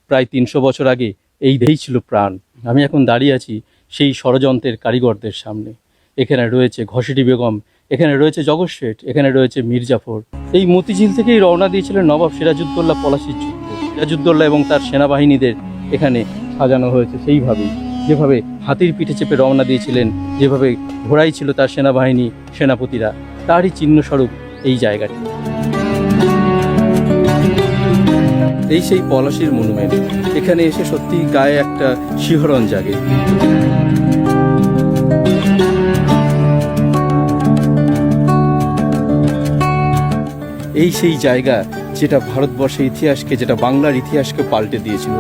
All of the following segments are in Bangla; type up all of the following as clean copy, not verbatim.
প্রায় 300 বছর আগে এই দেহেই ছিল প্রাণ। আমি এখন দাঁড়িয়ে আছি সেই ষড়যন্ত্রের কারিগরদের সামনে। এখানে রয়েছে ঘসেটি বেগম, এখানে রয়েছে জগৎ শেঠ, এখানে রয়েছে মীর জাফর। এই মতিঝিল থেকেই রওনা দিয়েছিলেন নবাব সিরাজউদ্দৌলা পলাশির যুদ্ধে। সিরাজউদ্দৌলা এবং তার সেনাবাহিনীদের এখানে সাজানো হয়েছে সেইভাবেই, যেভাবে হাতির পিঠে চেপে রওনা দিয়েছিলেন, যেভাবে ঘোড়াই ছিল তার সেনাবাহিনী, সেনাপতিরা, তারই চিহ্নস্বরূপ এই জায়গাটি। এই সেই পলাশির মনুমেন্ট। এখানে এসে সত্যি গায়ে একটা শিহরণ জাগে। এই সেই জায়গা যেটা ভারতবর্ষের ইতিহাসকে, যেটা বাংলার ইতিহাসকে পাল্টে দিয়েছিল।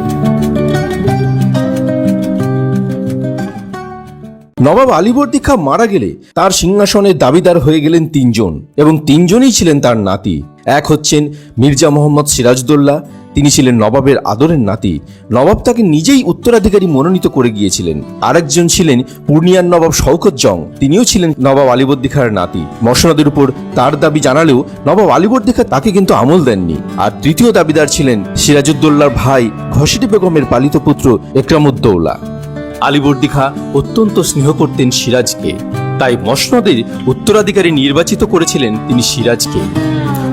নবাব আলীবর্দী খাঁ মারা গেলে তার সিংহাসনের দাবিদার হয়ে গেলেন তিনজন, এবং তিনজনই ছিলেন তার নাতি। এক হচ্ছেন মির্জা মোহাম্মদ সিরাজউদ্দৌলা, তিনি ছিলেন নবাবের আদরের নাতি। নবাব তাকে নিজেই উত্তরাধিকারী মনোনীত করে গিয়েছিলেন। আরেকজন ছিলেন পূর্ণিয়ার নবাব শওকত জং, তিনিও ছিলেন নবাব আলীবর্দী খাঁর নাতি। মসনদের উপর তার দাবি জানালেও নবাব আলীবর্দী খাঁ তাকে কিন্তু আমল দেননি। আর তৃতীয় দাবিদার ছিলেন সিরাজউদ্দৌলার ভাই ঘসেটি বেগমের পালিত পুত্র একরামউদ্দৌলা। আলীবর্দী খাঁ অত্যন্ত স্নেহ করতেন সিরাজকে, তাই মসনদের উত্তরাধিকারী নির্বাচিত করেছিলেন তিনি সিরাজকে।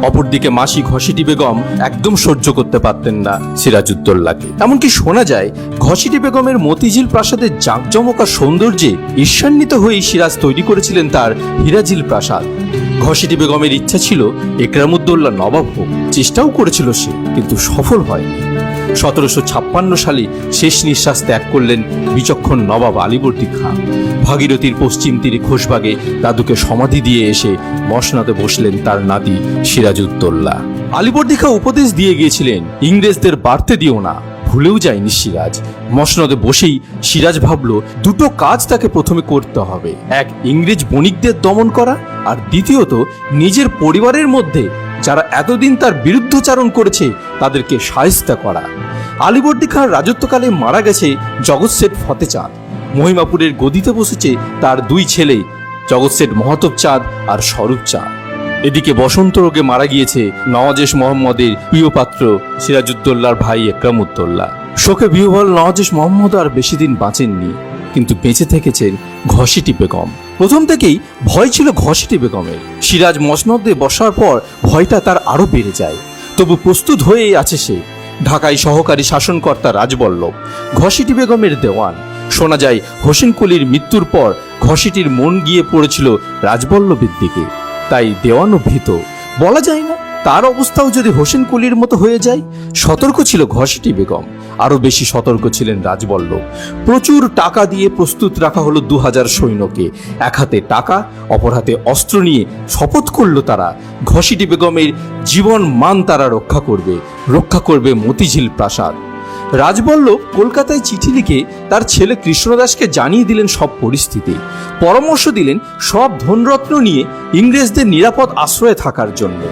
অপরদিকে মাসি ঘসেটি বেগম একদম সহ্য করতে পারতেন না সিরাজউদ্দৌলাকে। এমনকি শোনা যায় ঘসেটি বেগমের মতিঝিল প্রাসাদের জাঁকজমক আর সৌন্দর্যে ঈর্ষান্বিত হয়েই সিরাজ তৈরি করেছিলেন তার হীরাঝিল প্রাসাদ। ঘসেটি বেগমের ইচ্ছা ছিল একরামউদ্দৌলা নবাব হোক, চেষ্টাও করেছিল সে, কিন্তু সফল হয়নি। 1756 সালে শেষ নিঃশ্বাস ত্যাগ করলেন বিচক্ষণ নবাব আলীবর্দী খাঁ। ভাগীরথীর পশ্চিম তীরে খোশবাগে দাদুকে সমাধি দিয়ে এসে মসনদে বসলেন তার নাতি সিরাজউদ্দৌলা। আলীবর্দী খাঁ উপদেশ দিয়ে গিয়েছিলেন, ইংরেজদের বাড়তে দিও না। ভুলেও যায়নি সিরাজ। মসনদে বসেই সিরাজ ভাবল দুটো কাজ তাকে প্রথমে করতে হবে, এক ইংরেজ বণিকদের দমন করা, আর দ্বিতীয়ত নিজের পরিবারের মধ্যে যারা এতদিন তার বিরুদ্ধচারণ করেছে তাদেরকে শায়েস্তা করা। আলীবর্দী খাঁর রাজত্বকালে মারা গেছে জগৎ শেঠ ফতে চাঁদ। মহিমাপুরের গদিতে বসেছে তার দুই ছেলে জগৎ শেঠ মহতব চাঁদ আর স্বরূপ চাঁদ। এদিকে বসন্ত রোগে মারা গিয়েছে নওয়াজেশ মোহাম্মদের প্রিয় পাত্র সিরাজউদ্দৌলার ভাই একরামউদ্দৌলা। শোকে বিহ্বল নওয়াজেশ মোহাম্মদ আর বেশি দিন বাঁচেননি, কিন্তু বেঁচে থেকেছেন ঘসেটি বেগম। প্রথম থেকেই ভয় ছিল ঘসেটি বেগমের। সিরাজ মসনদে বসার পর ভয়টা তার আরো বেড়ে যায়, তবু প্রস্তুত হয়েই আছে সে। ঢাকায় সহকারী শাসনকর্তা রাজবল্লভ ঘসেটি বেগমের দেওয়ান। শোনা যায় হোসেন কুলির মৃত্যুর পর ঘসেটির মন গিয়ে পড়েছিল রাজবল্লভের দিকে, তাই দেওয়ানও ভীত। বলা যায় না তার অবস্থাও যদি হোসেন কুলির মতো হয়ে যায়। সতর্ক ছিল ঘসেটি বেগম, আরো বেশি সতর্ক ছিলেন রাজবল্লভ। প্রচুর টাকা দিয়ে প্রস্তুত রাখা হলো 2000 সৈন্যকে। এক হাতে টাকা, অপর হাতে অস্ত্র নিয়ে শপথ করল তারা ঘসেটি বেগমের জীবন মান তারা রক্ষা করবে মতিঝিল প্রাসাদ। রাজবল্লভ কলকাতায় চিঠি লিখে তার ছেলে কৃষ্ণদাসকে জানিয়ে দিলেন সব পরিস্থিতি। পরামর্শ দিলেন সব ধনরত্ন নিয়ে ইংরেজদের নিরাপদ আশ্রয়ে থাকার জন্য।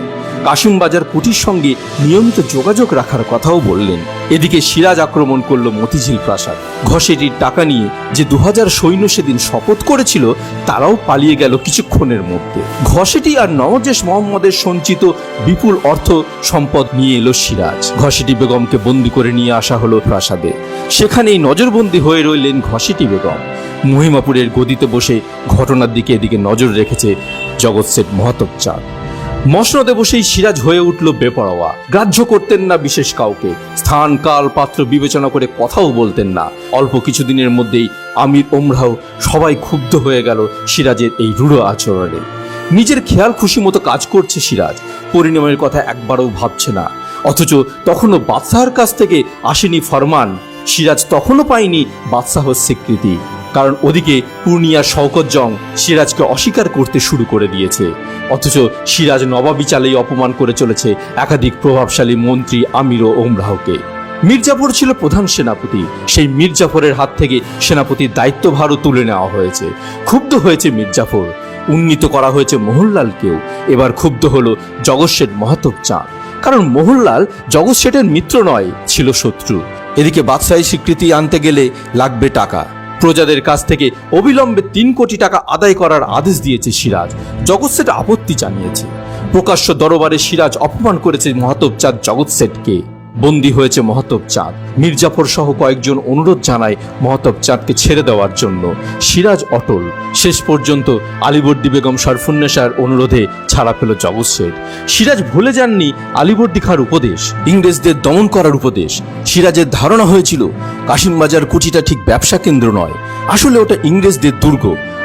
কাশিমবাজার কুটির সঙ্গে নিয়মিত যোগাযোগ রাখার কথাও বললেন। এদিকে সিরাজ আক্রমণ করল মতিঝিল প্রাসাদ। ঘসেটির টাকা নিয়ে যে 2000 সৈন্য সেদিন শপথ করেছিল তারাও পালিয়ে গেল কিছুক্ষণের মধ্যে। ঘসেটি আর নওয়াজেশ মোহাম্মদের সঞ্চিত বিপুল অর্থ সম্পদ নিয়ে এলো সিরাজ। ঘসেটি বেগমকে বন্দি করে নিয়ে আসা হলো প্রাসাদে। সেখানেই নজরবন্দি হয়ে রইলেন ঘসেটি বেগম। মহিমাপুরের গদিতে বসে ঘটনার দিকে এদিকে নজর রেখেছে জগৎ শেঠ মহতব চাঁদ। মসনদে বসেই সিরাজ হয়ে উঠল বেপরোয়া। গ্রাহ্য করতেন না বিশেষ কাউকে, স্থান কাল পাত্র বিবেচনা করে কথাও বলতেন না। অল্প কিছুদিনের মধ্যেই আমির ওমরাও সবাই ক্ষুব্ধ হয়ে গেল সিরাজের এই রূঢ় আচরণে। নিজের খেয়াল খুশি মতো কাজ করছে সিরাজ, পরিণামের কথা একবারও ভাবছে না। অথচ তখনও বাদশাহর কাছ থেকে আসেনি ফরমান। সিরাজ তখনও পায়নি বাদশাহর স্বীকৃতি, কারণ ওদিকে পূর্ণিয়ার শওকত জং সিরাজকে অস্বীকার করতে শুরু করে দিয়েছে। অথচ সিরাজ নবাবী চালেই অপমান করে চলেছে একাধিক প্রভাবশালী মন্ত্রী আমির ও ওমরাওকে। মীর জাফর ছিল প্রধান সেনাপতি। সেই মীর জাফরের হাত থেকে সেনাপতির দায়িত্বভারও তুলে নেওয়া হয়েছে। ক্ষুব্ধ হয়েছে মীর জাফর, উন্নীত করা হয়েছে মোহনলালকেও। এবার ক্ষুব্ধ হলো জগৎ শেঠ মহতব চাঁদ, কারণ মোহনলাল জগৎ শেঠের মিত্র নয়, ছিল শত্রু। এদিকে বাদশাহী স্বীকৃতি আনতে গেলে লাগবে টাকা। প্রজাদের কাছ থেকে অবিলম্বে 3 কোটি টাকা আদায় করার আদেশ দিয়েছে সিরাজ। জগৎ শেঠ আপত্তি জানিয়েছে। প্রকাশ্য দরবারে সিরাজ অপমান করেছে মহতব চাঁদ জগৎ শেঠকে। বন্দী হয়েছে মহতব চাঁদ। মির্জাফর সহ কয়েকজন অনুরোধ জানায় মহতব চাঁদকে ছেড়ে দেওয়ার জন্য। সিরাজ অটল। শেষ পর্যন্ত আলীবর্দী বেগম সরফুন্নেসার অনুরোধে ছাড়া পেল জগৎ শেঠ। সিরাজ ভুলে যাননি আলীবর্দী খাঁর উপদেশ, ইংরেজদের দমন করার উপদেশ। সিরাজের ধারণা হয়েছিল কাশিমবাজার কুঠিটা ঠিক ব্যবসা কেন্দ্র নয়, আসলে ওটা ইংরেজদের দুর্গ।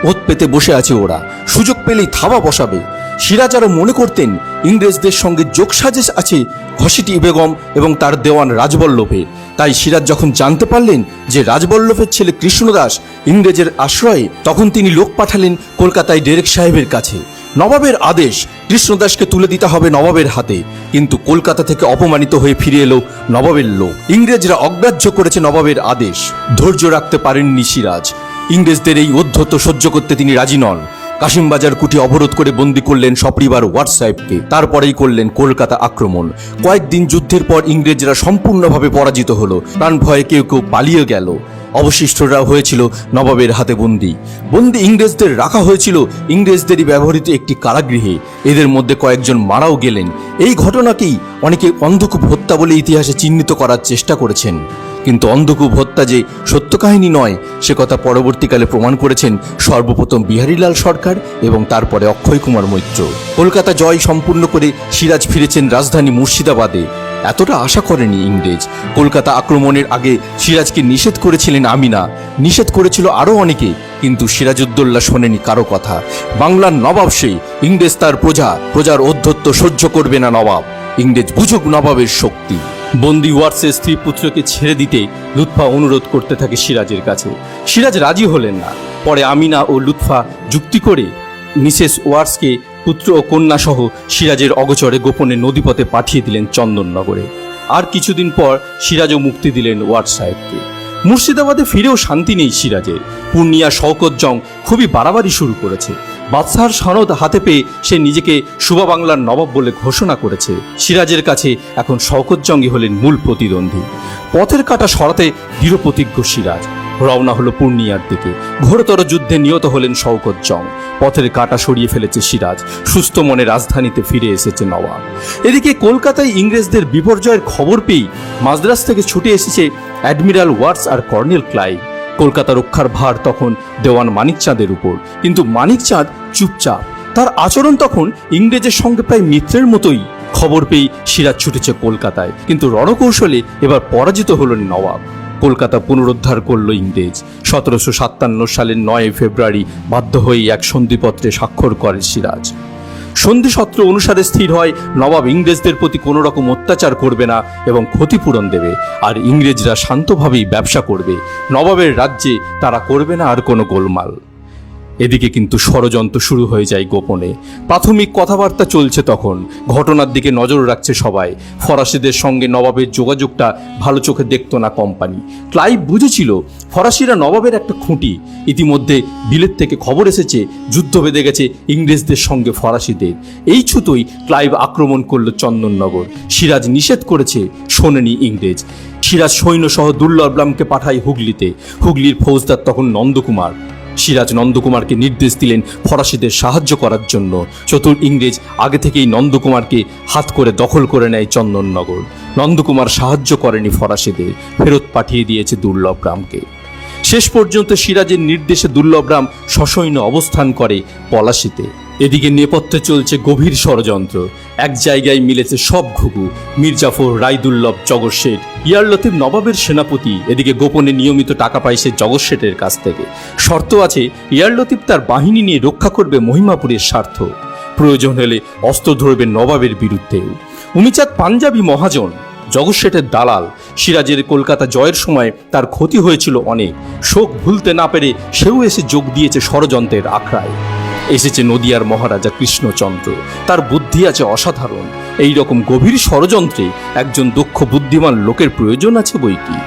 ওত পেতে বসে আছে ওরা, সুযোগ পেলেই থাবা বসাবে। সিরাজ আরো মনে করতেন ইংরেজদের সঙ্গে যোগসাজেশ আছে ঘসিটি বেগম এবং তার দেওয়ান রাজবল্লভে। তাই সিরাজ যখন জানতে পারলেন যে রাজবল্লভের ছেলে কৃষ্ণদাস ইংরেজের আশ্রয়ে, তখন তিনি লোক পাঠালেন কলকাতায় ডেরেক সাহেবের কাছে। নবাবের আদেশ, কৃষ্ণদাসকে তুলে দিতে হবে নবাবের হাতে। কিন্তু কলকাতা থেকে অপমানিত হয়ে ফিরে এলো নবাবের লোক। ইংরেজরা অগ্রাহ্য করেছে নবাবের আদেশ। ধৈর্য রাখতে পারেননি সিরাজ। ইংরেজদের এই উদ্ধত সহ্য করতে তিনি রাজি নন। কাশিমবাজার কুঠি অবরোধ করে বন্দী করলেন সপরিবার ওয়াট সাহেবকে। তারপরেই করলেন কলকাতা আক্রমণ। কয়েকদিন যুদ্ধের পর ইংরেজরা সম্পূর্ণভাবে পরাজিত হলো। প্রাণ ভয়ে কেউ কেউ পালিয়ে গেল। অবশিষ্টরা হয়েছিল নবাবের হাতে বন্দী। ইংরেজদের রাখা হয়েছিল ইংরেজদেরই ব্যবহৃত একটি কারাগৃহে। এদের মধ্যে কয়েকজন মারাও গেলেন। এই ঘটনাকেই অনেকে অন্ধকূপ হত্যা বলে ইতিহাসে চিহ্নিত করার চেষ্টা করেছেন। কিন্তু অন্ধকূপ হত্যা যে সত্য কাহিনী নয়, সে কথা পরবর্তীকালে প্রমাণ করেছেন সর্বপ্রথম বিহারীলাল সরকার এবং তারপরে অক্ষয় কুমার মৈত্র। কলকাতা জয় সম্পূর্ণ করে সিরাজ ফিরেছেন রাজধানী মুর্শিদাবাদে। এতটা আশা করেনি ইংরেজ। কলকাতা আক্রমণের আগে সিরাজকে নিষেধ করেছিলেন আমিনা, নিষেধ করেছিল আরও অনেকে, কিন্তু সিরাজউদ্দৌলা শোনেনি কারো কথা। বাংলার নবাব সেই, ইংরেজ তার প্রজার ঔদ্ধত্য সহ্য করবে না নবাব। ইংরেজ বুঝুক নবাবের শক্তি। বন্দি ওয়ার্সের স্ত্রী পুত্রকে ছেড়ে দিতে লুৎফা অনুরোধ করতে থাকে সিরাজের কাছে। সিরাজ রাজি হলেন না। পরে আমিনা ও লুৎফা যুক্তি করে মিসেস ওয়ার্সকে পুত্র ও কন্যা সহ সিরাজের অগোচরে গোপনে নদীপথে পাঠিয়ে দিলেন চন্দননগরে। আর কিছুদিন পর সিরাজও মুক্তি দিলেন ওয়াট সাহেবকে। মুর্শিদাবাদে ফিরেও শান্তি নেই সিরাজের। পূর্ণিয়া শওকত জং খুবই বাড়াবাড়ি শুরু করেছে। বাদশাহর সনদ হাতে পেয়ে সে নিজেকে সুবা বাংলার নবাব বলে ঘোষণা করেছে। সিরাজের কাছে এখন শওকত জঙ্গই হলেন মূল প্রতিদ্বন্দ্বী। পথের কাঁটা সরাতে দৃঢ়প্রতিজ্ঞ সিরাজ রওনা হলো পূর্ণিয়ার দিকে। ঘোরতর যুদ্ধে নিহত হলেন শওকত জং। পথের কাঁটা সরিয়ে ফেলেছে সিরাজ। সুস্থ মনে রাজধানীতে ফিরে এসেছে নবাব। এদিকে কলকাতায় ইংরেজদের বিপর্যয়ের খবর পেয়েই মাদ্রাজ থেকে ছুটে এসেছে অ্যাডমিরাল ওয়াটস আর কর্নেল ক্লাইভ। কলকাতা রক্ষার ভার তখন দেওয়ান মানিকচাঁদের উপর। কিন্তু মানিকচাঁদ চুপচাপ। তার আচরণ তখন ইংরেজের সঙ্গে প্রায় মিত্রের মতোই। খবর পেয়ে সিরাজ ছুটেছে কলকাতায়, কিন্তু রণকৌশলে এবার পরাজিত হলেন নবাব। কলকাতা পুনরুদ্ধার করল ইংরেজ। 1757 সালের 9 ফেব্রুয়ারি বাধ্য হয়ে এক সন্ধিপত্রে স্বাক্ষর করে সিরাজ। সন্ধিসূত্র অনুসারে স্থির হয় নবাব ইংরেজদের প্রতি কোনো রকম অত্যাচার করবে না এবং ক্ষতিপূরণ দেবে, আর ইংরেজরা শান্তভাবেই ব্যবসা করবে। নবাবের রাজ্যে তারা করবে না আর কোনো গোলমাল। এদিকে কিন্তু ষড়যন্ত্র শুরু হয়ে যায় গোপনে। প্রাথমিক কথাবার্তা চলছে তখন। ঘটনার দিকে নজর রাখছে সবাই। ফরাসিদের সঙ্গে নবাবের যোগাযোগটা ভালো চোখে দেখত না কোম্পানি। ক্লাইভ বুঝেছিল ফরাসিরা নবাবের একটা খুঁটি। ইতিমধ্যে বিলেত থেকে খবর এসেছে যুদ্ধ বেঁধে গেছে ইংরেজদের সঙ্গে ফরাসিদের। এই ছুতোই ক্লাইভ আক্রমণ করলো চন্দননগর। সিরাজ নিষেধ করেছে, শোনেনি ইংরেজ। সিরাজ সৈন্যসহ দুর্লভরামকে পাঠায় হুগলিতে। হুগলির ফৌজদার তখন নন্দকুমার। সিরাজ নন্দকুমারকে নির্দেশ দিলেন ফরাসিদের সাহায্য করার জন্য। চতুর ইংরেজ আগে থেকেই নন্দকুমারকে হাত করে দখল করে নেয় চন্দননগর। নন্দকুমার সাহায্য করেনি ফরাসিদের, ফেরত পাঠিয়ে দিয়েছে দুর্লভরামকে। শেষ পর্যন্ত সিরাজের নির্দেশে দুর্লভরাম সসৈন্য অবস্থান করে পলাশীতে। এদিকে নেপথ্যে চলছে গভীর ষড়যন্ত্র। এক জায়গায় মিলেছে সব ঘুঘু। মির্জাফর, রায়দুল্লভ, জগৎ শেঠ, ইয়ার লতিফ নবাবের সেনাপতি। এদিকে গোপনে নিয়মিত টাকা পায় সে জগৎ শেঠের কাছ থেকে। শর্ত আছে, ইয়ার লতিফ তার বাহিনী নিয়ে রক্ষা করবে মহিমাপুরের স্বার্থ। প্রয়োজন হলে অস্ত্র ধরবে নবাবের বিরুদ্ধেও। উমিচাঁদ পাঞ্জাবি মহাজন, জগৎ শেঠের দালাল। সিরাজের কলকাতা জয়ের সময় তার ক্ষতি হয়েছিল অনেক। শোক ভুলতে না পেরে সেও এসে যোগ দিয়েছে ষড়যন্ত্রের আখড়ায়। এসেছে নদিয়ার মহারাজা কৃষ্ণচন্দ্র। তার বুদ্ধি আছে অসাধারণ। এই রকম গভীর ষড়যন্ত্রে একজন দক্ষ বুদ্ধিমান লোকের প্রয়োজন আছে বই কি।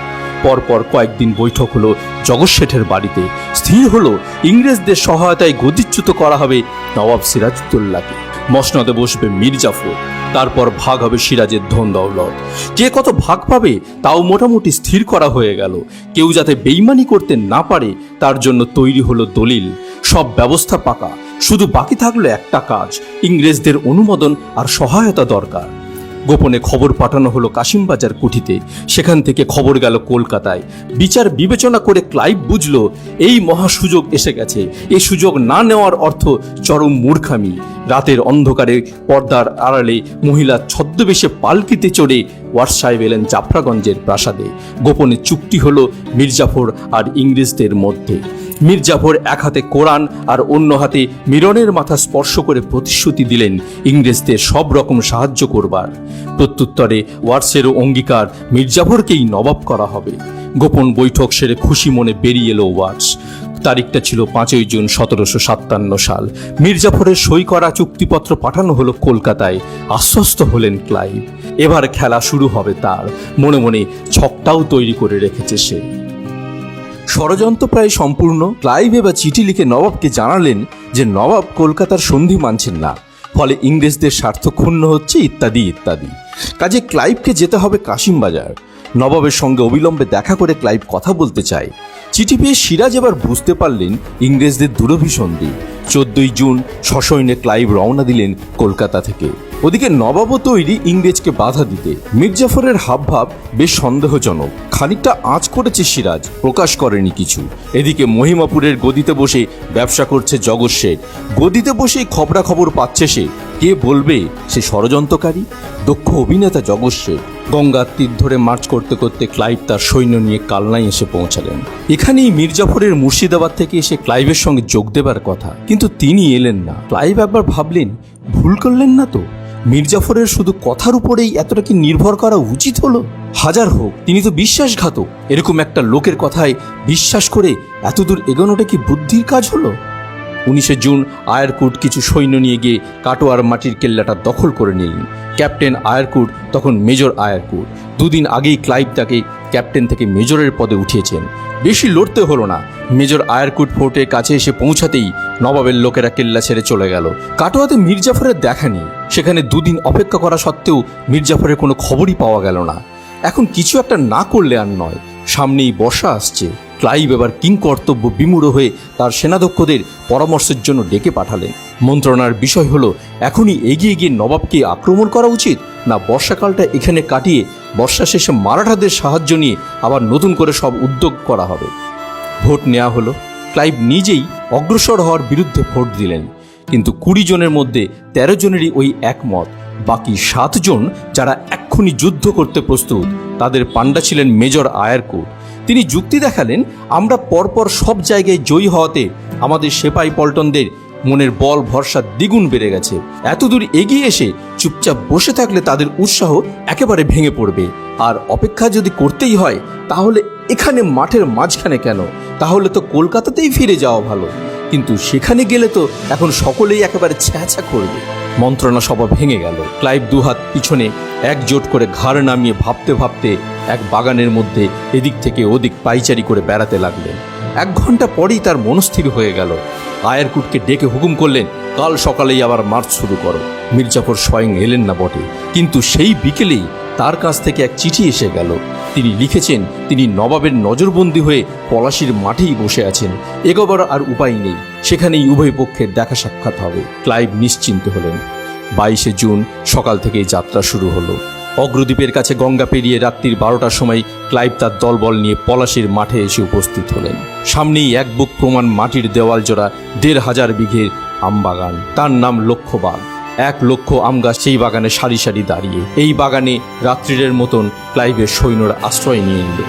পরপর কয়েকদিন বৈঠক হলো জগৎ শেঠের বাড়িতে। স্থির হলো ইংরেজদের সহায়তায় গদিচ্যুত করা হবে নবাব সিরাজউদ্দৌলাকে। মসনদে বসবে মির্জাফর। তারপর ভাগ হবে সিরাজের ধন দৌলত। কে কত ভাগ পাবে তাও মোটামুটি স্থির করা হয়ে গেল। কেউ যাতে বেইমানি করতে না পারে তার জন্য তৈরি হলো দলিল। সব ব্যবস্থা পাকা, শুধু বাকি থাকলো একটা কাজ, ইংরেজদের অনুমোদন আর সহায়তা দরকার। গোপনে খবর পাঠানো হলো কাশিমবাজার কুঠিতে, সেখান থেকে খবর গেল কলকাতায়। বিচার বিবেচনা করে ক্লাইভ বুঝল এই মহা সুযোগ এসে গেছে। এই সুযোগ না নেওয়ার অর্থ চরম মূর্খামি। রাতের অন্ধকারে পর্দার আড়ালে মহিলা ছদ্মবেশে পালকিতে চড়ে ওয়ার্স সাহেব এলেন জাফরাগঞ্জের প্রাসাদে। গোপনে চুক্তি হলো মির্জাফর আর ইংরেজদের মধ্যে। মির্জাফর এক হাতে কোরআন আর অন্য হাতে মিরনের মাথা স্পর্শ করে প্রতিশ্রুতি দিলেন ইংরেজদের সব রকম সাহায্য করবার। প্রত্যুত্তরে ওয়ার্সেরও অঙ্গীকার মির্জাফরকেই নবাব করা হবে। গোপন বৈঠক সেরে খুশি মনে বেরিয়ে এলো ওয়ার্স। তারিখটা ছিল 5ই জুন 1757 সাল। মির্জাফরের সই করা চুক্তিপত্র পাঠানো হলো কলকাতায়। আশ্বস্ত হলেন ক্লাইভ, এবার খেলা শুরু হবে তার। মনে মনে ছকটাও তৈরি করে রেখেছে সে। ষড়যন্ত্র প্রায় সম্পূর্ণ। ক্লাইভ এবার চিঠি লিখে নবাবকে জানালেন যে নবাব কলকাতার সন্ধি মানছেন না, ফলে ইংরেজদের স্বার্থ ক্ষুণ্ণ হচ্ছে ইত্যাদি ইত্যাদি। কাজে ক্লাইভকে যেতে হবে কাশিমবাজার। নবাবের সঙ্গে অবিলম্বে দেখা করে ক্লাইভ কথা বলতে চায়। চিঠি পেয়ে সিরাজ এবার বুঝতে পারলেন ইংরেজদের দুরভিসন্ধি। 14ই জুন সসৈন্যে ক্লাইভ রওনা দিলেন কলকাতা থেকে। ওদিকে নবাবও তৈরি ইংরেজকে বাধা দিতে। মির্জাফরের হাবভাব বেশ সন্দেহজনক। খানিকটা আঁচ করেছে সিরাজ, প্রকাশ করেনি কিছু। এদিকে মহিমাপুরের গদিতে বসে ব্যবসা করছে জগৎ শেঠ। গদিতে বসেই খবরাখবর পাচ্ছে সে। কে বলবে সে ষড়যন্ত্রকারী? দক্ষ অভিনেতা জগৎ শেঠ। গঙ্গার তীর ধরে মার্চ করতে করতে ক্লাইভ তার সৈন্য নিয়ে কালনায় এসে পৌঁছালেন। এখানেই মির্জাফরের মুর্শিদাবাদ থেকে এসে ক্লাইভের সঙ্গে যোগ দেবার কথা, কিন্তু তিনি এলেন না। ক্লাইভ একবার ভাবলেন, ভুল করলেন না তো? মির্জাফরের শুধু কথার উপরেই এতটা কি নির্ভর করা উচিত হলো? হাজার হোক, তিনি তো বিশ্বাসঘাতক। এরকম একটা লোকের কথায় বিশ্বাস করে এতদূর এগোনোটা কি বুদ্ধির কাজ হলো? 19 জুন আয়ারকুট কিছু সৈন্য নিয়ে গিয়ে কাটোয়ার মাটির কেল্লাটা দখল করে নিলেন। ক্যাপ্টেন আয়ারকুট তখন মেজর আয়ারকুট। দুদিন আগেই ক্লাইভ তাকে ক্যাপ্টেন থেকে মেজরের পদে উঠিয়েছেন। বেশি লড়তে হলো না। মেজর আয়ারকুট ফোর্টের কাছে এসে পৌঁছাতেই নবাবের লোকেরা কেল্লা ছেড়ে চলে গেল। কাটোয়াতে মির্জাফরের দেখা নেই। সেখানে দুদিন অপেক্ষা করা সত্ত্বেও মির্জাফরের কোনো খবরই পাওয়া গেল না। এখন কিছু একটা না করলে আর নয়। সামনেই বর্ষা আসছে। ক্লাইভ এবার কিংকর্তব্য বিমূঢ় হয়ে তার সেনাধ্যক্ষদের পরামর্শের জন্য ডেকে পাঠালেন। মন্ত্রণার বিষয় হলো এখনই এগিয়ে গিয়ে নবাবকে আক্রমণ করা উচিত, না বর্ষাকালটা এখানে কাটিয়ে বর্ষা শেষে মারাঠাদের সাহায্য নিয়ে আবার নতুন করে সব উদ্যোগ করা হবে। ভোট নেওয়া হলো। ক্লাইভ নিজেই অগ্রসর হওয়ার বিরুদ্ধে ভোট দিলেন, কিন্তু 20 জনের মধ্যে 13 জনেরই ওই একমত। বাকি 7 জন যারা এক্ষুনি যুদ্ধ করতে প্রস্তুত, তাদের পাণ্ডা ছিলেন মেজর আয়ারকুট। তিনি যুক্তি দেখালেন, আমরা পরপর সব জায়গায় জয়ী হওয়াতে আমাদের সেপাই পল্টনদের মনের বল ভরসা দ্বিগুণ বেড়ে গেছে। এতদূর এগিয়ে এসে চুপচাপ বসে থাকলে তাদের উৎসাহ একেবারে ভেঙে পড়বে। আর অপেক্ষা যদি করতেই হয় তাহলে এখানে মাঠের মাঝখানে কেন? তাহলে তো কলকাতাতেই ফিরে যাওয়া ভালো। কিন্তু সেখানে গেলে তো এখন সকলেই একেবারে ছ্যাঁছ্যাঁ করবে। মন্ত্রণা সভা ভেঙে গেল। ক্লাইভ দুহাত পিছনে একজোট করে ঘাড় নামিয়ে ভাবতে ভাবতে এক বাগানের মধ্যে এদিক থেকে ওদিক পাইচারি করে বেড়াতে লাগলেন। 1 ঘন্টা পরেই তার মনস্থির হয়ে গেল। আয়ারকুটকে ডেকে হুকুম করলেন, কাল সকালেই আবার মার্চ শুরু করো। মির্জাফর স্বয়ং এলেন না বটে, কিন্তু সেই বিকেলেই তার কাছ থেকে এক চিঠি এসে গেল। তিনি লিখেছেন তিনি নবাবের নজরবন্দি হয়ে পলাশির মাঠেই বসে আছেন। এগোবার আর উপায় নেই, সেখানেই উভয় পক্ষের দেখা সাক্ষাৎ হবে। ক্লাইভ নিশ্চিন্ত হলেন। 22 জুন সকাল থেকেই যাত্রা শুরু হলো। অগ্রদ্বীপের কাছে গঙ্গা পেরিয়ে রাত্রির 12টার সময় ক্লাইভ তার দলবল নিয়ে পলাশির মাঠে এসে উপস্থিত হলেন। সামনেই এক বুক প্রমাণ মাটির দেওয়াল জোড়া 1,500 বিঘের আমবাগান। তার নাম লক্ষ্যবাগ। 1 লক্ষ আম গাছ সেই বাগানে সারি সারি দাঁড়িয়ে। এই বাগানে রাত্রিরের মতন ক্লাইভের সৈন্যরা আশ্রয় নিয়ে নিল।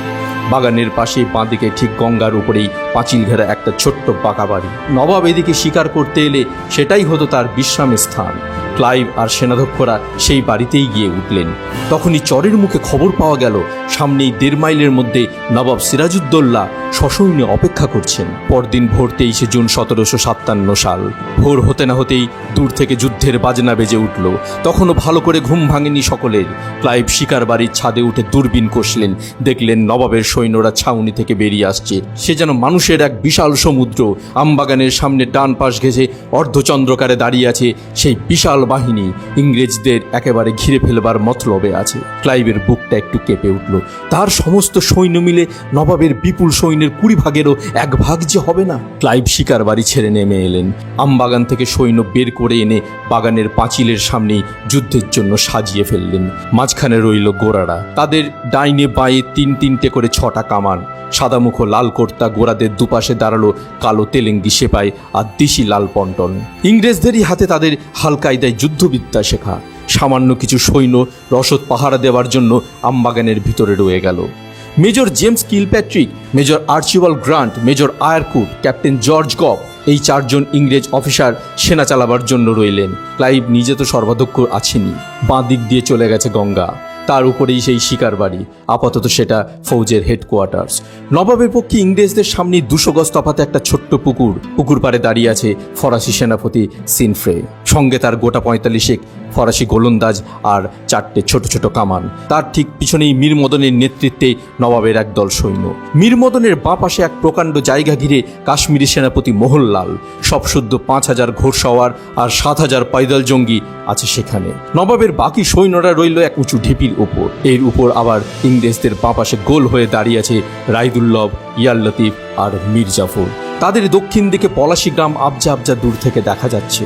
বাগানের পাশে বাঁদিকে ঠিক গঙ্গার উপরেই পাঁচিল ঘেরা একটা ছোট্ট পাকা বাড়ি। নবাব এদিকে শিকার করতে এলে সেটাই হতো তার বিশ্রামের স্থান। ক্লাইভ আর সেনাধ্যক্ষরা সেই বাড়িতেই গিয়ে উঠলেন। তখনই চরের মুখে খবর পাওয়া গেল সামনেই 1.5 মাইলের মধ্যে নবাব সিরাজউদ্দৌলা সসৈন্যে অপেক্ষা করছেন। পরদিন ভোর 23 জুন 1757 সাল। ভোর হতে না হতেই দূর থেকে যুদ্ধের বাজনা বেজে উঠল। তখনও ভালো করে ঘুম ভাঙেনি সকলের। ক্লাইভ শিকার বাড়ির ছাদে উঠে দূরবীন কষলেন। দেখলেন নবাবের সৈন্যরা ছাউনি থেকে বেরিয়ে আসছে। সে যেন মানুষের এক বিশাল সমুদ্র। আমবাগানের সামনে ডান পাশ ঘেঁষে অর্ধচন্দ্রকারে দাঁড়িয়ে আছে সেই বিশাল বাহিনী। ইংরেজদের একেবারে ঘিরে ফেলবার মতলবে আছে। ক্লাইভের বুকটা একটু কেঁপে উঠল। তার সমস্ত সৈন্য মিলে নবাবের বিপুল সৈন্য সৈন্যের 20 ভাগেরও 1 ভাগ যে হবে না। ক্লাইভ শিকার বাড়ি ছেড়ে নেমে এলেন। আমবাগান থেকে সৈন্য বের করে এনে বাগানের পাঁচিলের সামনেই যুদ্ধের জন্য সাজিয়ে ফেললেন। মাঝখানে রইল গোরারা, তাদের ডাইনে বাঁয়ে 3-3টে করে 6টা কামান। সাদামুখ লাল কর্তা গোরাদের দুপাশে দাঁড়ালো কালো তেলেঙ্গি সেপাই আর দিশি লাল পন্টন। ইংরেজদেরই হাতে তাদের হালকায়দায় যুদ্ধবিদ্যা শেখা। সামান্য কিছু সৈন্য রসদ পাহারা দেওয়ার জন্য আমবাগানের ভিতরে রয়ে গেল। Major James Kilpatrick, major Archibald Grant, major Eyre Coote, captain George Gaupp, এই 4 জন ইংরেজ অফিসার সেনা চালাবার জন্য রইলেন। ক্লাইভ নিজে তো সর্বাধ্যক্ষ আছেনই, বাঁ দিক দিয়ে চলে গেছে গঙ্গা, তার উপরেই সেই শিকার বাড়ি, আপাতত সেটা ফৌজের হেডকোয়ার্টার্স। নবাবের পক্ষে ইংরেজদের সামনে 200 গজ তফাতে একটা ছোট্ট পুকুর পাড়ে দাঁড়িয়ে আছে ফরাসি সেনাপতি সিনফ্রে, সঙ্গে তার গোটা 45 ফরাসি গোলন্দাজ আর 4টে ছোট ছোট কামান। তার ঠিক পিছনেই মীর মদনের নেতৃত্বে নবাবের একদল সৈন্য। মীর মদনের বাঁ পাশে এক প্রকাণ্ড জায়গা ঘিরে কাশ্মীরি সেনাপতি মোহনলাল, সবশুদ্ধ 5000 ঘোড়সওয়ার আর 7000 পাইদল জঙ্গি আছে সেখানে। নবাবের বাকি সৈন্যরা রইল এক উঁচু ঢিপির উপর। এর উপর আবার ইংরেজদের বাঁ পাশে গোল হয়ে দাঁড়িয়ে আছে রায়দুল্লভ, ইয়ার লতিফ আর মীর জাফর। তাদের দক্ষিণ দিকে পলাশি গ্রাম আবজা আবজা দূর থেকে দেখা যাচ্ছে।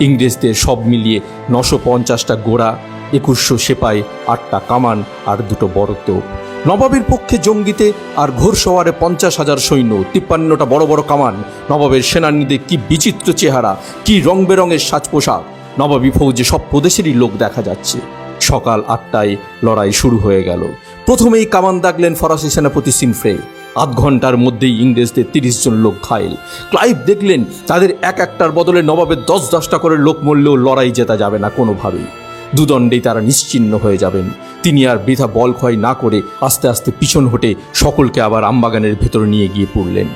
ইংরেজদের সব মিলিয়ে 950টা গোড়া, 2100 সেপাই, 8টা কামান আর 2টো বড় তোপ। নবাবের পক্ষে জঙ্গিতে আর ঘোড়সওয়ারে 50,000 সৈন্য, 53টা বড় বড় কামান। নবাবের সেনানীদের কি বিচিত্র চেহারা, কি রং বেরঙের সাজ পোশাক। নবাবী ফৌজে সব প্রদেশেরই লোক দেখা যাচ্ছে। সকাল 8টায় লড়াই শুরু হয়ে গেল। প্রথমেই কামান দাগলেন ফরাসি সেনাপতি সিনফ্রে। 8 ঘন্টার মধ্যেই ইংরেজদের 30 জন লোক ঘায়েল। ক্লাইভ দেখলেন তাদের একটার বদলে নবাবের 10-10টা করে লোক মরলেও লড়াই জেতা যাবে না কোনোভাবেই। দুদণ্ডেই তারা নিশ্চিহ্ন হয়ে যাবেন। তিনি আর বৃথা বল ক্ষয় না করে আস্তে আস্তে পিছন হটে সকলকে আবার আমবাগানের ভেতরে নিয়ে গিয়ে পড়লেন।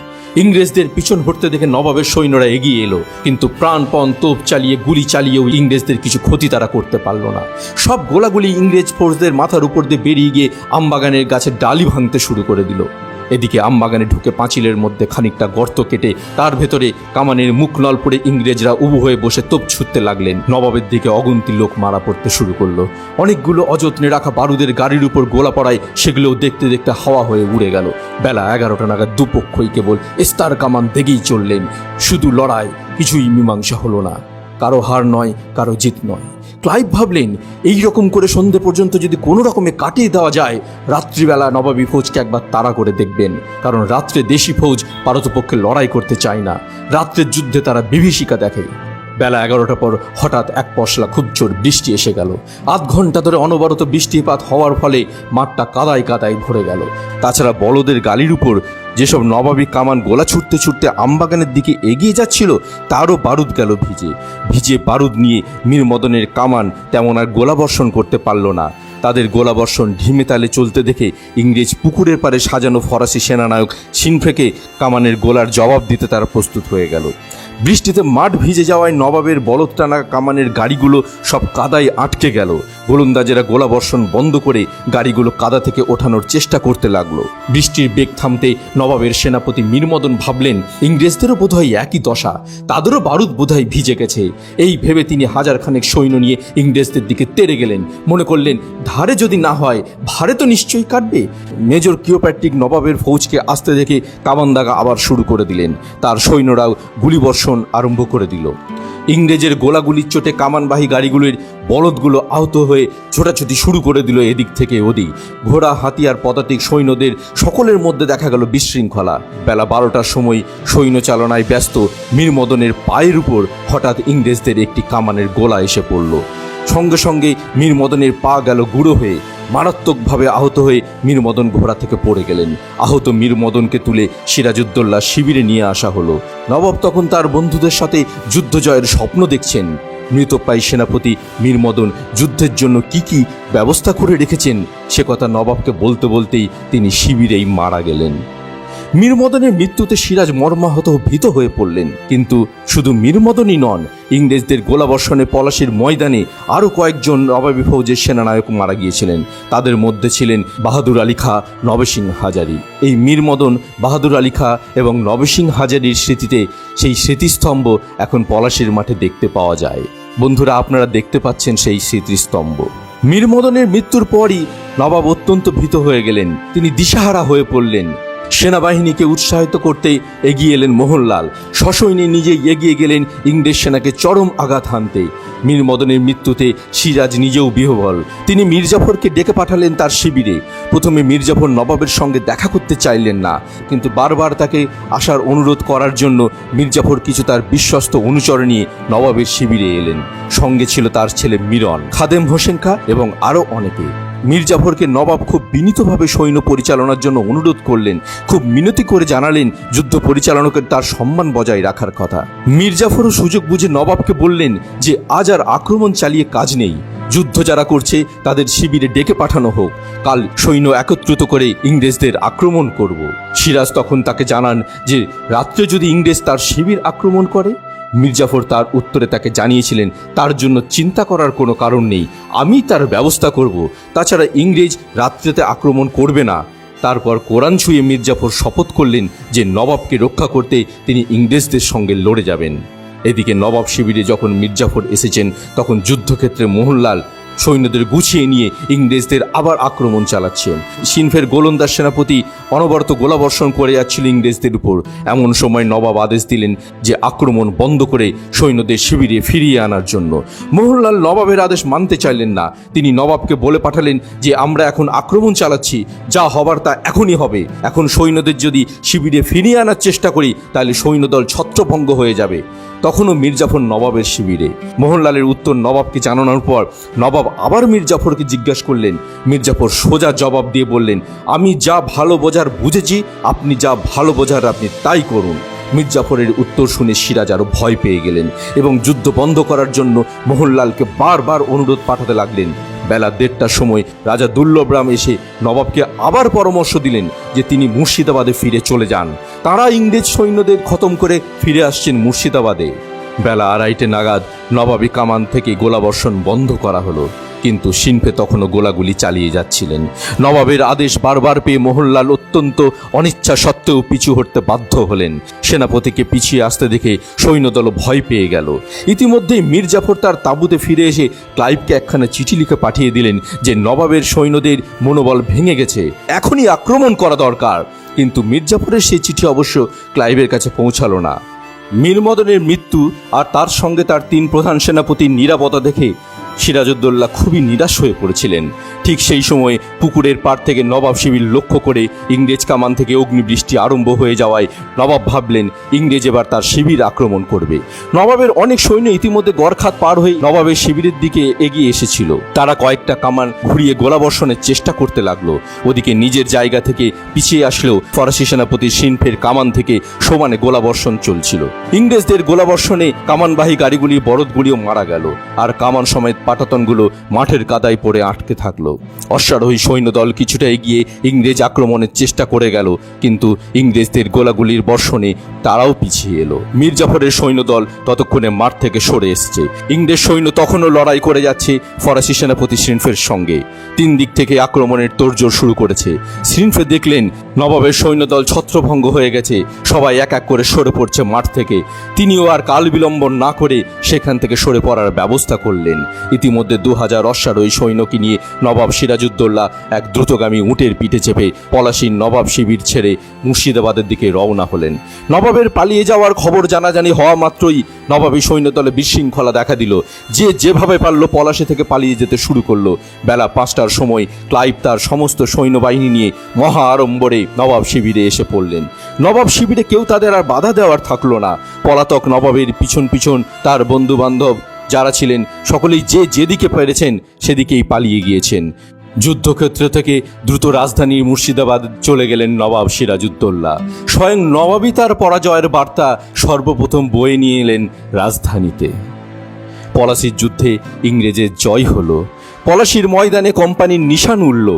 ইংরেজদের পিছন হটতে দেখে নবাবের সৈন্যরা এগিয়ে এলো, কিন্তু প্রাণপণ তোপ চালিয়ে গুলি চালিয়েও ইংরেজদের কিছু ক্ষতি তারা করতে পারল না। সব গোলাগুলি ইংরেজ ফোর্সদের মাথার উপর দিয়ে বেরিয়ে গিয়ে আমবাগানের গাছের ডালি ভাঙতে শুরু করে দিল। এদিকে আমবাগানে ঢুকে পাঁচিলের মধ্যে খানিকটা গর্ত কেটে তার ভেতরে কামানের মুখ নলপড়ে ইংরেজরা উবু হয়ে বসে তোপ ছুটতে লাগলেন। নবাবের দিকে অগুন্তি লোক মারা পড়তে শুরু করলো। অনেকগুলো অযত্নে রাখা বারুদের গাড়ির উপর গোলা পড়ায় সেগুলোও দেখতে দেখতে হাওয়া হয়ে উড়ে গেল। বেলা 11টা নাগাদ দুপক্ষই কেবল এস্তার কামান দেখেই চললেন। শুধু লড়াই, কিছুই মীমাংসা হলো না। কারো হার নয়, কারো জিত নয়। ক্লাইভ ভাবলেন, এই রকম করে সন্ধে পর্যন্ত যদি কোনো রকমে কাটিয়ে দেওয়া যায়, রাত্রিবেলা নবাবী ফৌজকে একবার তাড়া করে দেখবেন। কারণ রাত্রে দেশি ফৌজ পারতপক্ষে লড়াই করতে চায় না, রাত্রের যুদ্ধে তারা বিভীষিকা দেখে। বেলা 11টা পর হঠাৎ এক পশলা খুব জোর বৃষ্টি এসে গেল। 8 ঘন্টা ধরে অনবরত বৃষ্টিপাত হওয়ার ফলে মাঠটা কাদায় কাদায় ভরে গেল। তাছাড়া বলদের গালির উপর যেসব নবাবী কামান গোলা ছুটতে ছুটতে আমবাগানের দিকে এগিয়ে যাচ্ছিল, তারও বারুদ গেল ভিজে। ভিজে বারুদ নিয়ে মীর মদনের কামান তেমন আর গোলাবর্ষণ করতে পারল না। তাদের গোলাবর্ষণ ঢিমে তালে চলতে দেখে ইংরেজ পুকুরের পাড়ে সাজানো ফরাসি সেনানায়ক সিনফ্রেকে কামানের গোলার জবাব দিতে তারা প্রস্তুত হয়ে গেল। বৃষ্টিতে মাঠ ভিজে যাওয়ায় নবাবের বলদ টানা কামানের গাড়িগুলো সব কাদায় আটকে গেল। গোলন্দাজেরা গোলাবর্ষণ বন্ধ করে গাড়িগুলো কাদা থেকে ওঠানোর চেষ্টা করতে লাগলো। বৃষ্টির বেগ থামতে নবাবের সেনাপতি মীর মদন ভাবলেন, ইংরেজদেরও বোধহয় একই দশা, তাদেরও বারুদ বোধহয় ভিজে গেছে। এই ভেবে তিনি 1000 সৈন্য নিয়ে ইংরেজদের দিকে তেড়ে গেলেন। মনে করলেন, ধারে যদি না হয় ভারে তো নিশ্চয়ই কাটবে। মেজর কিলপ্যাট্রিক নবাবের ফৌজকে আসতে দেখে কামান দাগা আবার শুরু করে দিলেন। তার সৈন্যরাও গুলিবর্ষণ আরম্ভ করে দিল। ইংরেজের গোলাগুলির চোটে কামানবাহী গাড়িগুলির বলদগুলো আহত হয়ে ছোটাছুটি শুরু করে দিল এদিক থেকে ওদিক। ঘোড়া, হাতিয়ার, পদাতিক সৈন্যদের সকলের মধ্যে দেখা গেল বিশৃঙ্খলা। বেলা 12টার সময় সৈন্য চালনায় ব্যস্ত মীর মদনের পায়ের উপর হঠাৎ ইংরেজদের একটি কামানের গোলা এসে পড়ল। সঙ্গে সঙ্গে মীর মদনের পা গেল গুঁড়ো হয়ে। মারাত্মকভাবে আহত হয়ে মীর মদন ঘোড়া থেকে পড়ে গেলেন। আহত মীর মদনকে তুলে সিরাজউদ্দৌলা শিবিরে নিয়ে আসা হলো। নবাব তখন তার বন্ধুদের সাথে যুদ্ধ জয়ের স্বপ্ন দেখছেন। মৃতপ্রায় সেনাপতি মীর মদন যুদ্ধের জন্য কি কি ব্যবস্থা করে রেখেছেন সে কথা নবাবকে বলতে বলতেই তিনি শিবিরেই মারা গেলেন। মীর মদনের মৃত্যুতে সিরাজ মর্মাহত ভীত হয়ে পড়লেন। কিন্তু শুধু মীর মদনই নন, ইংরেজদের গোলাবর্ষণে পলাশির ময়দানে আরও কয়েকজন নবাবী ফৌজের সেনানায়ক মারা গিয়েছিলেন। তাদের মধ্যে ছিলেন বাহাদুর আলী খাঁ, নবেসিং হাজারি। এই মীর মদন, বাহাদুর আলী খাঁ এবং নবেসিং হাজারির স্মৃতিতে সেই স্মৃতিস্তম্ভ এখন পলাশির মাঠে দেখতে পাওয়া যায়। বন্ধুরা, আপনারা দেখতে পাচ্ছেন সেই স্মৃতিস্তম্ভ। মীর মদনের মৃত্যুর পরই নবাব অত্যন্ত ভীত হয়ে গেলেন। তিনি দিশাহারা হয়ে পড়লেন। সেনাবাহিনীকে উৎসাহিত করতে এগিয়ে এলেন মোহনলাল। সসৈন্যে নিজেই এগিয়ে গেলেন ইংরেজ সেনাকে চরম আঘাত হানতে। মীর মদনের মৃত্যুতে সিরাজ নিজেও বিহ্বল। তিনি মির্জাফরকে ডেকে পাঠালেন তার শিবিরে। প্রথমে মির্জাফর নবাবের সঙ্গে দেখা করতে চাইলেন না, কিন্তু বারবার তাকে আসার অনুরোধ করার জন্য মির্জাফর কিছু তার বিশ্বস্ত অনুচর নিয়ে নবাবের শিবিরে এলেন। সঙ্গে ছিল তার ছেলে মিরন, খাদেম হোসেন খা এবং আরও অনেকে। মির্জাফরকে নবাব খুব বিনীতভাবে সৈন্য পরিচালনার জন্য অনুরোধ করলেন। খুব মিনতি করে জানালেন যুদ্ধ পরিচালনাকে তার সম্মান বজায় রাখার কথা। মির্জাফরও সুযোগ বুঝে নবাবকে বললেন যে আজ আর আক্রমণ চালিয়ে কাজ নেই, যুদ্ধ যারা করছে তাদের শিবিরে ডেকে পাঠানো হোক, কাল সৈন্য একত্রিত করে ইংরেজদের আক্রমণ করব। সিরাজ তখন তাকে জানান যে রাত্রে যদি ইংরেজ তার শিবির আক্রমণ করে। মির্জাফর তার উত্তরে তাকে জানিয়েছিলেন তার জন্য চিন্তা করার কোনো কারণ নেই, আমি তার ব্যবস্থা করব। তাছাড়া ইংরেজ রাত্রিতে আক্রমণ করবে না। তারপর কোরআন ছুঁয়ে মির্জাফর শপথ করলেন যে নবাবকে রক্ষা করতে তিনি ইংরেজদের সঙ্গে লড়ে যাবেন। এদিকে নবাব শিবিরে যখন মির্জাফর এসেছেন তখন যুদ্ধক্ষেত্রে মোহনলাল সৈন্যদের গুছিয়ে নিয়ে ইংরেজদের আবার আক্রমণ চালাচ্ছেন। সিনফের গোলন্দাজ সেনাপতি অনবরত গোলাবর্ষণ করে যাচ্ছিল ইংরেজদের উপর। এমন সময় নবাব আদেশ দিলেন যে আক্রমণ বন্ধ করে সৈন্যদের শিবিরে ফিরিয়ে আনার জন্য। মোহনলাল নবাবের আদেশ মানতে চাইলেন না। তিনি নবাবকে বলে পাঠালেন যে আমরা এখন আক্রমণ চালাচ্ছি, যা হবার তা এখনই হবে। এখন সৈন্যদের যদি শিবিরে ফিরিয়ে আনার চেষ্টা করি তাহলে সৈন্যদল ছত্রভঙ্গ হয়ে যাবে। তখনও মির্জাফর নবাবের শিবিরে। মোহনলালের উত্তর নবাবকে জানানোর পর নবাব আবার মির্জাফরকে জিজ্ঞাসা করলেন। মির্জাফর সোজা জবাব দিয়ে বললেন, আমি যা ভালো বোঝার বুঝেছি, আপনি যা ভালো বোঝার আপনি তাই করুন। মির্জাফরের উত্তর শুনে সিরাজ আরও ভয় পেয়ে গেলেন এবং যুদ্ধ বন্ধ করার জন্য মোহনলালকে বারবার অনুরোধ পাঠাতে লাগলেন। বেলা 1:30টার সময় রাজা দুর্লভরাম এসে নবাবকে আবার পরামর্শ দিলেন যে তিনি মুর্শিদাবাদে ফিরে চলে যান। তারা ইংরেজ সৈন্যদের খতম করে ফিরে আসছেন মুর্শিদাবাদে। বেলা 2:30 নাগাদ নবাবী কামান থেকে গোলাবর্ষণ বন্ধ করা হলো, কিন্তু সিনফে তখনও গোলাগুলি চালিয়ে যাচ্ছিলেন। নবাবের আদেশ বারবার পেয়ে মোহনলাল অত্যন্ত অনিচ্ছা সত্ত্বেও পিছু হটতে বাধ্য হলেন। সেনাপতিকে পিছিয়ে আসতে দেখে সৈন্যদল ভয় পেয়ে গেল। ইতিমধ্যেই মির্জাফর তার তাঁবুতে ফিরে এসে ক্লাইভকে একখানা চিঠি লিখে পাঠিয়ে দিলেন যে নবাবের সৈন্যদের মনোবল ভেঙে গেছে, এখনই আক্রমণ করা দরকার। কিন্তু মির্জাফরের সেই চিঠি অবশ্য ক্লাইভের কাছে পৌঁছালো না। মীর মদনের মৃত্যু আর তার সঙ্গে তার 3 প্রধান সেনাপতির নিরাপত্তা দেখে সিরাজউদ্দৌলা খুবই নিরাশ হয়ে পড়েছিলেন। ঠিক সেই সময় পুকুরের পাড় থেকে নবাব শিবির লক্ষ্য করে ইংরেজ কামান থেকে অগ্নিবৃষ্টি আরম্ভ হয়ে যাওয়ায় নবাব ভাবলেন ইংরেজ এবার তার শিবির আক্রমণ করবে। নবাবের অনেক সৈন্য ইতিমধ্যে গড়খাত পার হয়ে নবাবের শিবিরের দিকে এগিয়ে এসেছিল। তারা কয়েকটা কামান ঘুরিয়ে গোলাবর্ষণের চেষ্টা করতে লাগলো। ওদিকে নিজের জায়গা থেকে পিছিয়ে আসলেও ফরাসি সেনাপতি সিনফের কামান থেকে সমানে গোলাবর্ষণ চলছিল। ইংরেজদের গোলাবর্ষণে কামানবাহী গাড়িগুলির বরদগুলিও মারা গেল, আর কামান সমেত পাটাতনগুলো মাঠের কাদায় পড়ে আটকে থাকলো। অশ্বারোহী সৈন্যদল কিছুটা এগিয়ে ইংরেজ আক্রমণের চেষ্টা করে গেল, কিন্তু ইংরেজদের গোলাগুলির বর্ষণে তারাও পিছিয়ে এলো। মির্জাফরের সৈন্যদল ততক্ষণে মাঠ থেকে সরে এসেছে। ইংরেজ সৈন্য তখনও লড়াই করে যাচ্ছে ফরাসি সেনাপতি সিনফের সঙ্গে। 3 দিক থেকে আক্রমণের তোড়জোড় শুরু করেছে। সিনফে দেখলেন নবাবের সৈন্যদল ছত্রভঙ্গ হয়ে গেছে, সবাই এক এক করে সরে পড়ছে মাঠ থেকে। তিনিও আর কাল বিলম্বন না করে সেখান থেকে সরে পড়ার ব্যবস্থা করলেন। ইতিমধ্যে 2000 অশ্বারোহী সৈন্যকে নিয়ে নবাব সিরাজউদ্দৌলা এক দ্রুতগামী উটের পিঠে চেপে পলাশীর নবাব শিবির ছেড়ে মুর্শিদাবাদের দিকে রওনা হলেন। নবাবের পালিয়ে যাওয়ার খবর জানাজানি হওয়া মাত্রই নবাবী সৈন্যদলে বিশৃঙ্খলা দেখা দিল। যে যেভাবে পারল পলাশী থেকে পালিয়ে যেতে শুরু করলো। বেলা 5টার সময় ক্লাইভ তার সমস্ত সৈন্যবাহিনী নিয়ে মহা আড়ম্বরে নবাব শিবিরে এসে পড়লেন। নবাব শিবিরে কেউ তাদের আর বাধা দেওয়ার থাকলো না। পলাতক নবাবের পিছন পিছন তার বন্ধু বান্ধব যারা ছিলেন সকলেই যে যেদিকে পেরেছেন সেদিকেই পালিয়ে গিয়েছেন। যুদ্ধক্ষেত্র থেকে দ্রুত রাজধানী মুর্শিদাবাদ চলে গেলেন নবাব সিরাজউদ্দৌলা। স্বয়ং নবাবই তার পরাজয়ের বার্তা সর্বপ্রথম বয়ে নিয়ে এলেন রাজধানীতে। পলাশীর যুদ্ধে ইংরেজের জয় হলো। পলাশীর ময়দানে কোম্পানির নিশান উড়ল।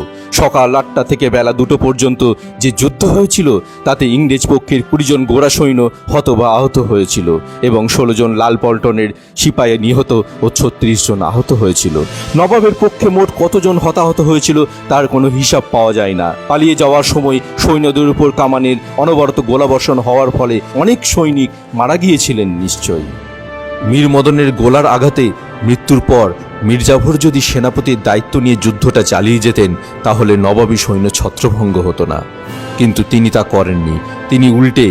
সকাল 8টা থেকে বেলা 2টো পর্যন্ত যে যুদ্ধ হয়েছিল তাতে ইংরেজ পক্ষের 20 জন গোরা সৈন্য হত বা আহত হয়েছিল এবং 16 জন লাল পল্টনের সিপাহী নিহত ও 36 জন আহত হয়েছিল। নবাবের পক্ষে মোট কতজন হতাহত হয়েছিল তার কোনো হিসাব পাওয়া যায় না। পালিয়ে যাওয়ার সময় সৈন্যদের উপর কামানের অনবরত গোলাবর্ষণ হওয়ার ফলে অনেক সৈনিক মারা গিয়েছিলেন নিশ্চয়ই। মীর মদনের গোলার আঘাতে মৃত্যুর পর মীর জাফর যদি সেনাপতির দায়িত্ব নিয়ে যুদ্ধটা চালিয়ে যেতেন তাহলে নবাবী সৈন্য ছত্রভঙ্গ হতো না, কিন্তু তিনি তা করেননি। তিনি উল্টে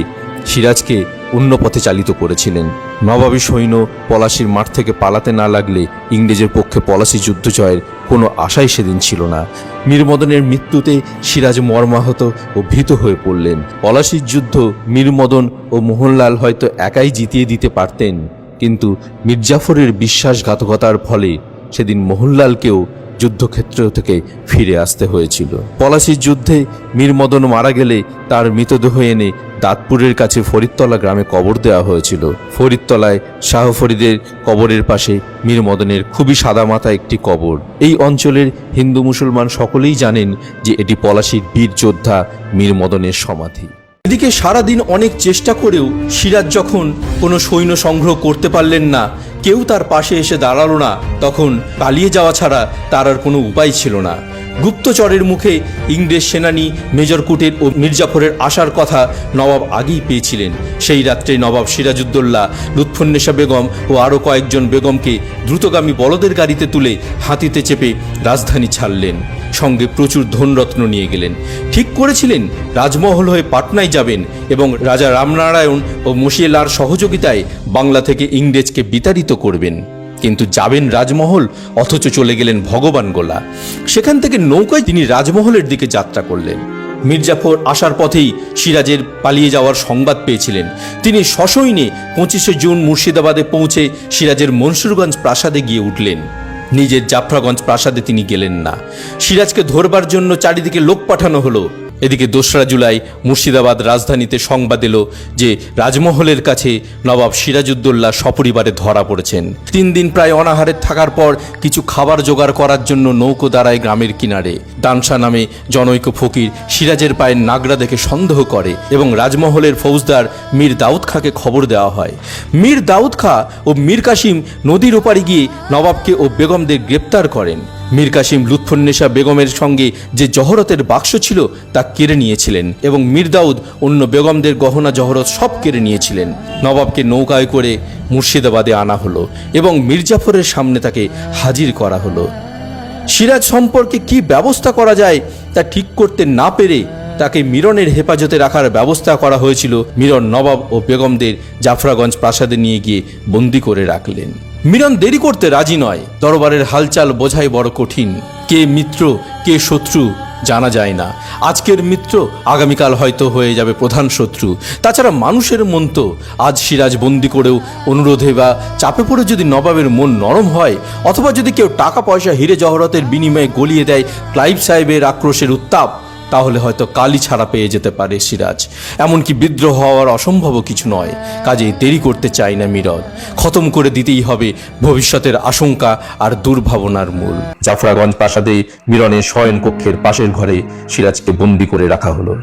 সিরাজকে অন্য পথে চালিত করেছিলেন। নবাবী সৈন্য পলাশির মাঠ থেকে পালাতে না লাগলে ইংরেজের পক্ষে পলাশি যুদ্ধ জয়ের কোনো আশাই সেদিন ছিল না। মীর মদনের মৃত্যুতে সিরাজ মর্মাহত ও ভীত হয়ে পড়লেন। পলাশির যুদ্ধ মীর মদন ও মোহনলাল হয়তো একাই জিতিয়ে দিতে পারতেন, কিন্তু মীর জাফরের বিশ্বাসঘাতকতার ফলে সেদিন মোহনলালকেও যুদ্ধক্ষেত্র থেকে ফিরে আসতে হয়েছিল। পলাশির যুদ্ধে মীর মদন মারা গেলে তার মৃতদেহ এনে দাঁতপুরের কাছে ফরিদতলা গ্রামে কবর দেওয়া হয়েছিল। ফরিদতলায় শাহ ফরিদের কবরের পাশে মীর মদনের খুবই সাদামাটা একটি কবর। এই অঞ্চলের হিন্দু মুসলমান সকলেই জানেন যে এটি পলাশির বীর যোদ্ধা মীর মদনের সমাধি। এদিকে সারাদিন অনেক চেষ্টা করেও সিরাজ যখন কোনো সৈন্য সংগ্রহ করতে পারলেন না, কেউ তার পাশে এসে দাঁড়ালো না, তখন পালিয়ে যাওয়া ছাড়া তার আর কোনো উপায় ছিল না। গুপ্তচরের মুখে ইংরেজ সেনানী মেজর কুটের ও মীর জাফরের আসার কথা নবাব আগেই পেয়েছিলেন। সেই রাত্রে নবাব সিরাজউদ্দৌলা লুৎফুন্নেসা বেগম ও আরও কয়েকজন বেগমকে দ্রুতগামী বলদের গাড়িতে তুলে হাতিতে চেপে রাজধানী ছাড়লেন। সঙ্গে প্রচুর ধনরত্ন নিয়ে গেলেন। ঠিক করেছিলেন রাজমহল হয়ে পাটনায় যাবেন এবং রাজা রামনারায়ণ ও মশিয়েলার সহযোগিতায় বাংলা থেকে ইংরেজকে বিতাড়িত করবেন। কিন্তু যাবেন রাজমহল, অথচ চলে গেলেন ভগবানগোলা। সেখান থেকে নৌকায় তিনি রাজমহলের দিকে যাত্রা করলেন। মীর জাফর আসার পথেই সিরাজের পালিয়ে যাওয়ার সংবাদ পেয়েছিলেন। তিনি সসৈন্যে 25শে জুন মুর্শিদাবাদে পৌঁছে সিরাজের মনসুরগঞ্জ প্রাসাদে গিয়ে উঠলেন। নিজের জাফরাগঞ্জ প্রাসাদে তিনি গেলেন না। সিরাজকে ধরবার জন্য চারিদিকে লোক পাঠানো হলো। এদিকে 2রা জুলাই মুর্শিদাবাদ রাজধানীতে সংবাদ এলো যে রাজমহলের কাছে নবাব সিরাজউদ্দৌলা সপরিবারে ধরা পড়েছেন। 3 দিন প্রায় অনাহারে থাকার পর কিছু খাবার জোগাড় করার জন্য নৌকো দাঁড়ায় গ্রামের কিনারে। দানসা নামে জনৈক ফকির সিরাজের পায়ের নাগরা দেখে সন্দেহ করে এবং রাজমহলের ফৌজদার মীর দাউদ খাঁকে খবর দেওয়া হয়। মীর দাউদ খাঁ ও মীর কাসিম নদীর ওপারে গিয়ে নবাবকে ও বেগমদের গ্রেপ্তার করেন। মীর কাসিম লুৎফুন্নেসা বেগমের সঙ্গে যে জহরতের বাক্স ছিল তা কেড়ে নিয়েছিলেন এবং মীর দাউদ অন্য বেগমদের গহনা জহরত সব কেড়ে নিয়েছিলেন। নবাবকে নৌকায় করে মুর্শিদাবাদে আনা হলো এবং মীর জাফরের সামনে তাকে হাজির করা হলো। সিরাজ সম্পর্কে কি ব্যবস্থা করা যায় তা ঠিক করতে না পেরে তাকে মিরনের হেফাজতে রাখার ব্যবস্থা করা হয়েছিল। মিরন নবাব ও বেগমদের জাফরাগঞ্জ প্রাসাদে নিয়ে গিয়ে বন্দি করে রাখলেন। মিরন দেরি করতে রাজি নয়। দরবারের হালচাল বোঝাই বড় কঠিন। কে মিত্র কে শত্রু জানা যায় না। আজকের মিত্র আগামীকাল হয়তো হয়ে যাবে প্রধান শত্রু। তাছাড়া মানুষের মন তো, আজ সিরাজ বন্দি করেও অনুরোধে বা চাপে পড়ে যদি নবাবের মন নরম হয়, অথবা যদি কেউ টাকা পয়সা হিরে জহরতের বিনিময়ে গলিয়ে দেয় ক্লাইভ সাহেবের আক্রোশের উত্তাপ, তাহলে হয়তো কালই ছাড়া পেয়ে যেতে পারে সিরাজ। এমনকি বিদ্রোহ হওয়ার অসম্ভব কিছু নয়। কাজেই দেরি করতে চাই না মিরন। খতম করে দিতেই হবে ভবিষ্যতের আশঙ্কা আর দুর্ভাবনার মূল। জাফরাগঞ্জ প্রাসাদে মিরনের শয়ন কক্ষের পাশের ঘরে সিরাজকে বন্দি করে রাখা হলো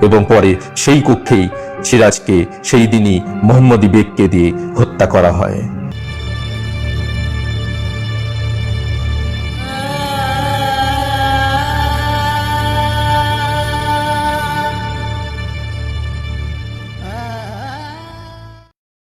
এবং পরে সেই কক্ষেই সিরাজকে সেই দিনই মোহাম্মদী বেগকে দিয়ে হত্যা করা হয়।